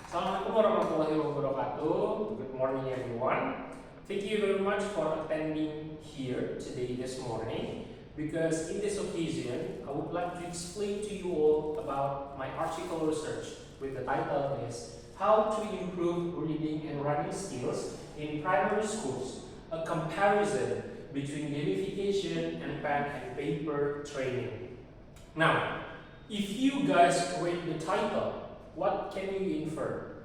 Assalamualaikum warahmatullahi wabarakatuh. Good morning, everyone. Thank you very much for attending here today, this morning, because in this occasion, I would like to explain to you all about my article research with the title is How to Improve Reading and Writing Skills in Primary Schools, a comparison between gamification and pen and paper training. Now, if you guys read the title, what can you infer?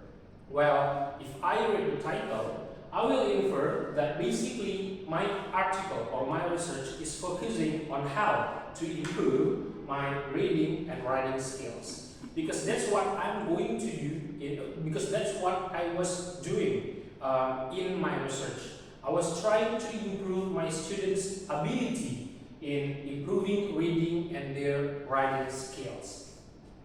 Well, if I read the title, I will infer that basically my article or my research is focusing on how to improve my reading and writing skills. Because that's what I'm going to do, because that's what I was doing in my research. I was trying to improve my students' ability in improving reading and their writing skills.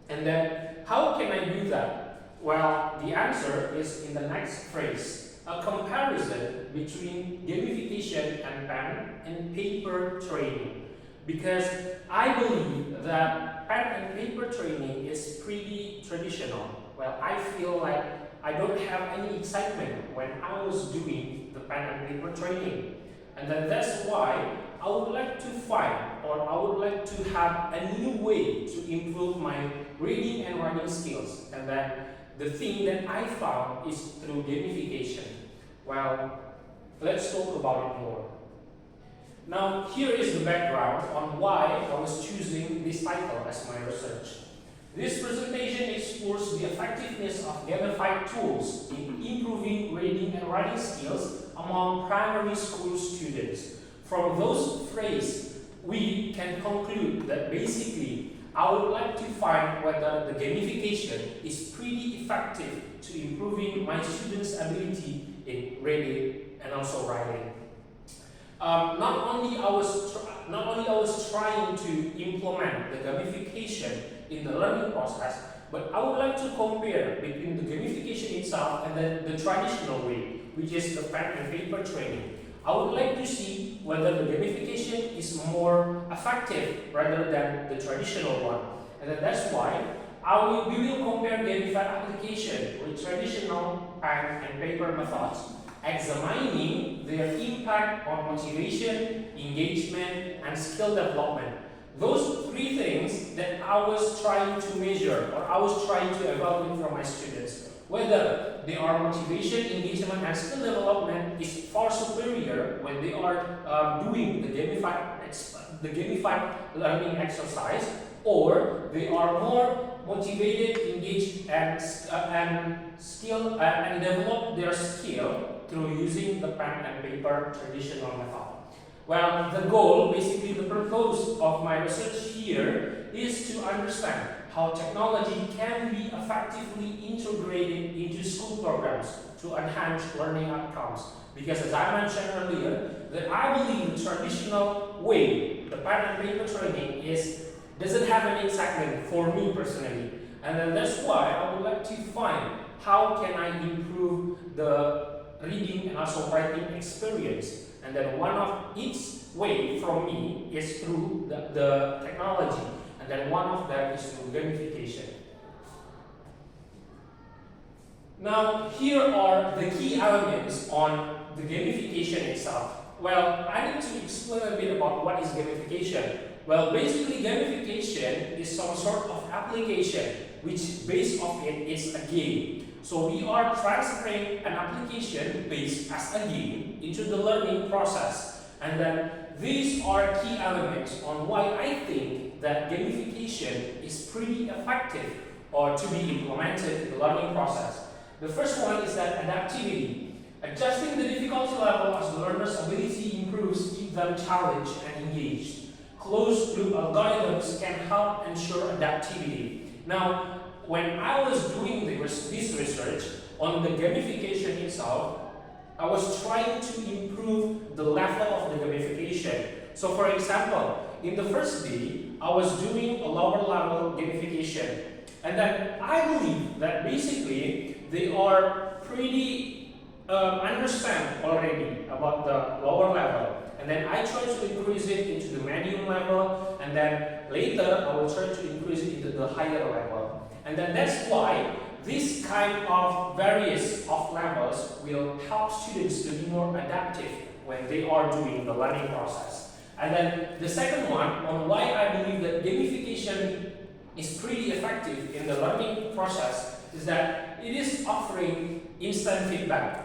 And then, how can I do that? Well, the answer is in the next phrase, a comparison between gamification and pen and paper training. Because I believe that pen and paper training is pretty traditional. Well, I feel like I don't have any excitement when I was doing the pen and paper training. And then that's why I would like to find, or I would like to have a new way to improve my reading and writing skills. And then the thing that I found is through gamification. Well, let's talk about it more. Now, here is the background on why I was choosing this title as my research. This presentation explores the effectiveness of gamified tools in improving reading and writing skills among primary school students. From those phrases, we can conclude that basically I would like to find whether the gamification is pretty effective to improving my students' ability in reading and also writing. Not only I was trying to implement the gamification in the learning process, but I would like to compare between the gamification itself and then the traditional way, which is the pen and paper training. I would like to see whether the gamification is more effective rather than the traditional one. And then that's why we will compare gamified application with traditional pen and paper methods, examining their impact on motivation, engagement, and skill development. Those three things that I was trying to measure or I was trying to evaluate from my students, whether their motivation, engagement, and skill development is far superior when they are doing the gamified learning exercise, or they are more motivated, engaged, and develop their skill through using the pen and paper traditional method. Well, the goal, basically the purpose of my research here is to understand how technology can be effectively integrated into school programs to enhance learning outcomes. Because as I mentioned earlier, that I believe the traditional way, the pen and paper training doesn't have any excitement for me personally. And then that's why I would like to find how can I improve the reading and also writing experience. And then one of each way from me is through the technology. And then one of them is through gamification. Now, here are the key elements on the gamification itself. Well, I need to explain a bit about what is gamification. Well, basically gamification is some sort of application which base of it is a game. So we are transferring an application based as a game into the learning process. And then these are key elements on why I think that gamification is pretty effective or to be implemented in the learning process. The first one is that adaptivity. Adjusting the difficulty level as the learner's ability improves keep them challenged and engaged. Closed-loop algorithms can help ensure adaptivity. Now, when I was doing this research on the gamification itself, I was trying to improve the level of the gamification. So for example, in the first day, I was doing a lower level gamification. And then I believe that basically they are pretty understand already about the lower level. And then I try to increase it into the medium level, and then later I will try to increase it into the higher level. And then that's why this this kind of various of levels will help students to be more adaptive when they are doing the learning process. And then the second one on why I believe that gamification is pretty effective in the learning process is that it is offering instant feedback.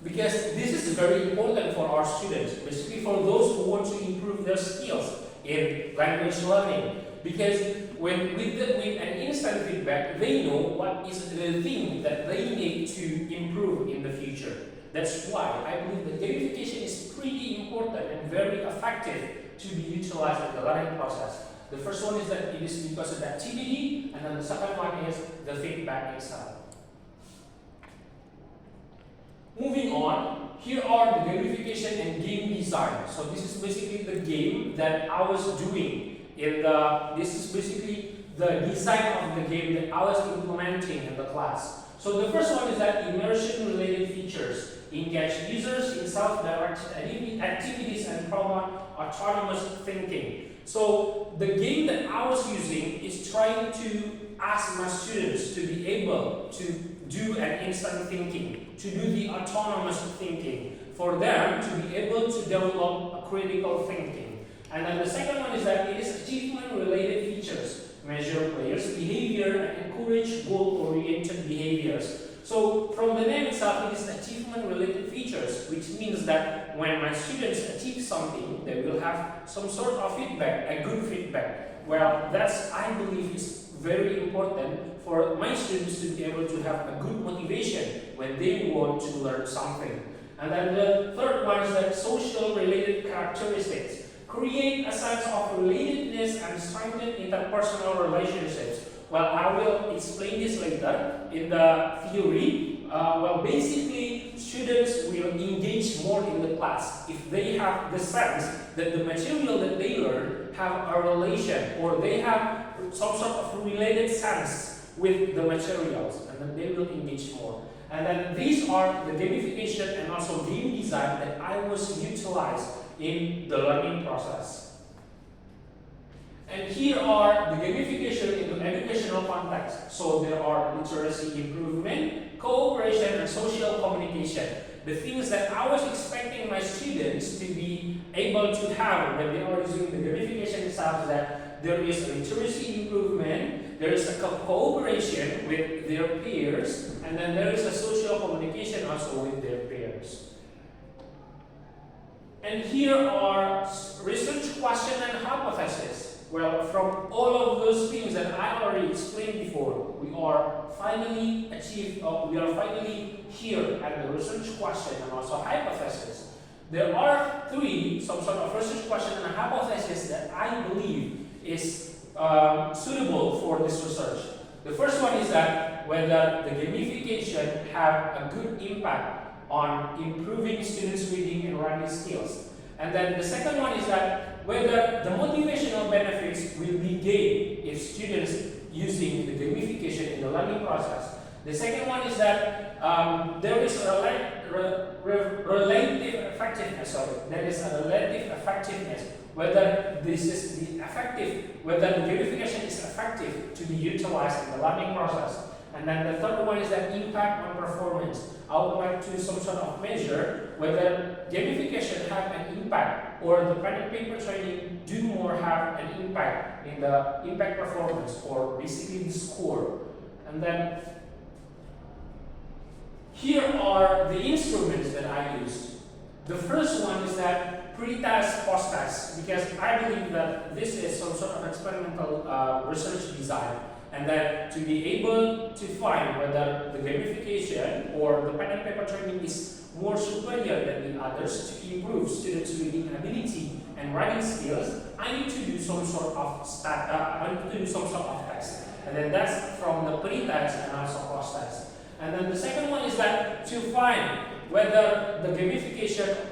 Because this is very important for our students, basically for those who want to improve their skills in language learning. Because with an instant feedback, they know what is the thing that they need to improve in the future. That's why I believe that gamification is pretty important and very effective to be utilized in the learning process. The first one is that it is because of the activity, and then the second one is the feedback itself. Moving on, here are the gamification and game design. So this is basically the game that I was doing. This is basically the design of the game that I was implementing in the class. So the first one is that immersion-related features engage users in self-directed activities and promote autonomous thinking. So the game that I was using is trying to ask my students to be able to do an instant thinking, to do the autonomous thinking, for them to be able to develop a critical thinking. And then the second one is that it is achievement-related features, measure players' behavior and encourage goal-oriented behaviors. So from the name itself, it is achievement-related features, which means that when my students achieve something, they will have some sort of feedback, a good feedback. Well, that's, I believe, is very important for my students to be able to have a good motivation when they want to learn something. And then the third one is that social-related characteristics. Create a sense of relatedness and strengthen interpersonal relationships. Well, I will explain this later in the theory. Basically, students will engage more in the class if they have the sense that the material that they learn have a relation, or they have some sort of related sense with the materials, and then they will engage more. And then these are the gamification and also game design that I was utilized in the learning process. And here are the gamification in the educational context. So there are literacy improvement, cooperation, and social communication. The things that I was expecting my students to be able to have when they are using the gamification itself, that there is a literacy improvement, there is a cooperation with their peers, and then there is a social communication also with their peers. And here are research question and hypothesis. Well, from all of those things that I already explained before, we are finally here at the research question and also hypothesis. There are three, some sort of research question and hypothesis that I believe is suitable for this research. The first one is that whether the gamification have a good impact on improving students' reading and writing skills. And then the second one is that whether the motivational benefits will be gained if students using the gamification in the learning process. The second one is that there is a relative effectiveness. There is a relative effectiveness. Whether this is whether the gamification is effective to be utilized in the learning process. And then the third one is that impact on performance. I would like to some sort of measure whether gamification have an impact, or the pen and paper training do more have an impact in the impact performance, or basically the score. And then here are the instruments that I used. The first one is that pre-test, post-test, because I believe that this is some sort of experimental research design. And then to be able to find whether the gamification or the pen and paper training is more superior than the others to improve students' reading ability and writing skills, I need to do some sort of test. And then that's from the pre-test and also post-test. And then the second one is that to find whether the gamification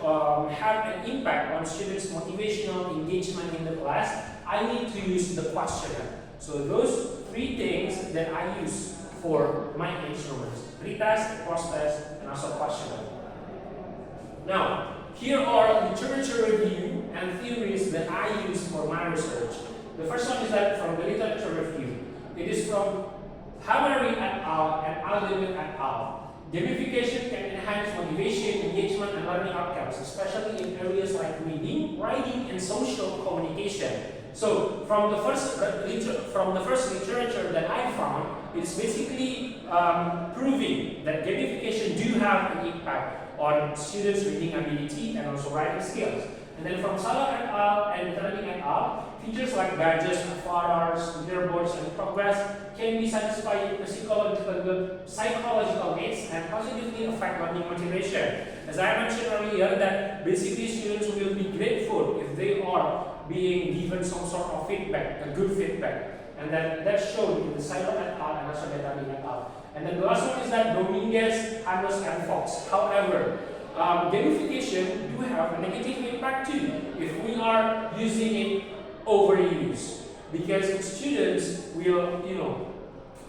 have an impact on students' motivational engagement in the class, I need to use the questionnaire. So those three things that I use for my instruments: pre-test, post-test, and also questionnaire. Now, here are literature review and theories that I use for my research. The first one is that from the literature review. It is from Hamari et al. And Alden al. Gamification can enhance motivation, engagement, and learning outcomes, especially in areas like reading, writing, and social communication. So, from the first literature that I found, it's basically proving that gamification do have an impact on students' reading ability and also writing skills. And then from Salah et al. And Turning et al., features like badges, avatars, leaderboards, and progress can be satisfied with psychological needs and positively affect learning motivation. As I mentioned earlier, that basically students will be grateful if they are being given some sort of feedback, a good feedback. And then that's shown in the Salah et al. And also Turning et al. And then the last one is that Dominguez, Hanos, and Fox. However, gamification do have a negative impact too if we are using it overuse, because students will,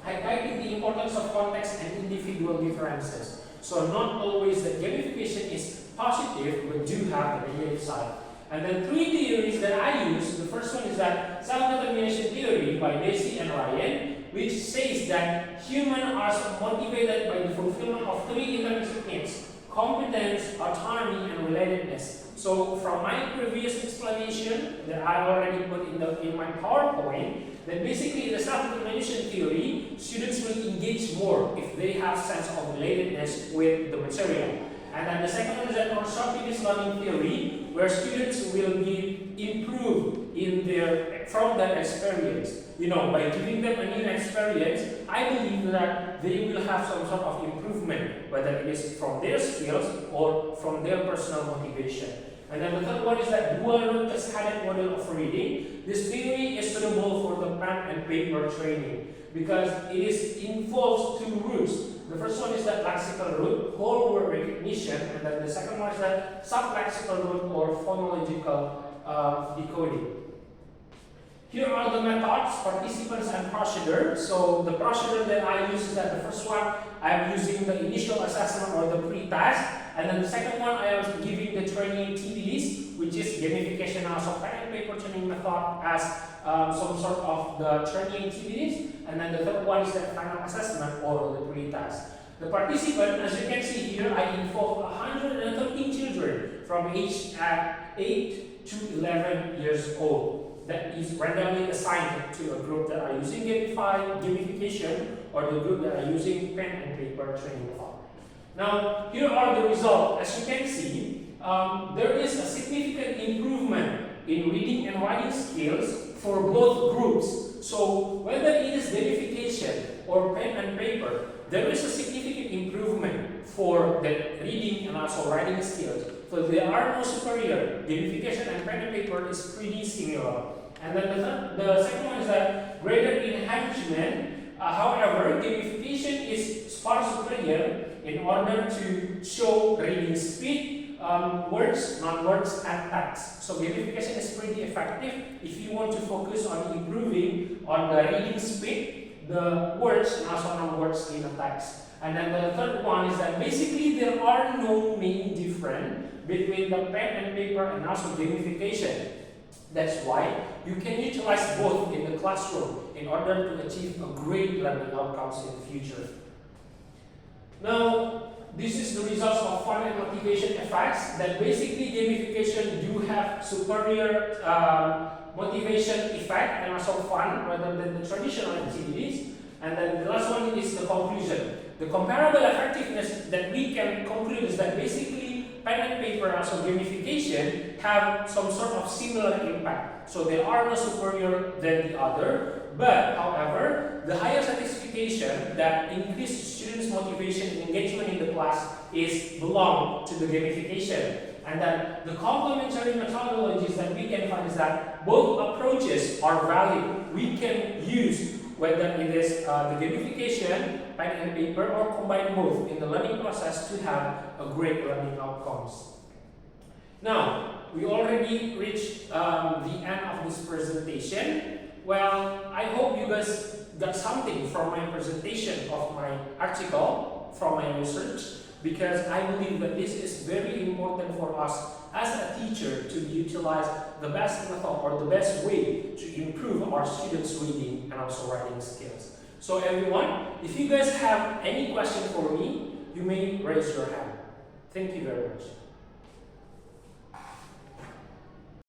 highlight the importance of context and individual differences. So not always that gamification is positive, but do have a negative side. And then 3 theories that I use. The first one is that self-determination theory by Daisy and Ryan, which says that humans are motivated by the fulfillment of 3 intrinsic needs: competence, autonomy, and relatedness. So from my previous explanation that I already put in my PowerPoint, that basically in the self-determination theory, students will engage more if they have sense of relatedness with the material. And then the second one is that constructivist learning theory, where students will be improved from their experience. By giving them a new experience, I believe that they will have some sort of improvement, whether it is from their skills or from their personal motivation. And then the third one is that dual route cascaded model of reading. This theory is suitable for the pen and paper training because it involves 2 routes. The first one is that lexical route, whole word recognition, and then the second one is that sublexical route or phonological decoding. Here are the methods, participants, and procedure. So the procedure that I use is that the first one, I am using the initial assessment or the pre-task, and then the second one, I am giving the training activities, which is gamification, also pen and paper training method as some sort of the training activities, and then the third one is the final assessment or the pre-task. The participant, as you can see here, I involved 113 children from age 8 to 11 years old. That is randomly assigned to a group that are using gamification or the group that are using pen and paper training method. Now, here are the results. As you can see, there is a significant improvement in reading and writing skills for both groups. So, whether it is gamification or pen and paper, there is a significant improvement for the reading and also writing skills. So they are no superior. Gamification and pen and paper is pretty similar. And then the second one is that greater enhancement. However, gamification is far superior in order to show reading speed, words, non-words, and text. So gamification is pretty effective if you want to focus on improving on the reading speed, the words, and also non-words in a text. And then the third one is that basically there are no main difference between the pen and paper and also gamification. That's why you can utilize both in the classroom in order to achieve a great learning outcomes in the future. Now, this is the results of fun and motivation effects, that basically gamification do have superior motivation effect and also fun rather than the traditional activities. And then the last one is the conclusion. The comparable effectiveness that we can conclude is that basically pen and paper and also gamification have some sort of similar impact. So they are no superior than the other, but however, the higher satisfaction that increased students' motivation and engagement in the class belong to the gamification. And then the complementary methodologies that we can find is that both approaches are valid. We can use whether it is the gamification, pen and paper, or combine both in the learning process to have a great learning outcomes. Now, we already reached the end of this presentation. Well, I hope you guys got something from my presentation of my article, from my research, because I believe that this is very important for us as a teacher to utilize the best method or the best way to improve our students' reading and also writing skills. So everyone, if you guys have any question for me, you may raise your hand. Thank you very much.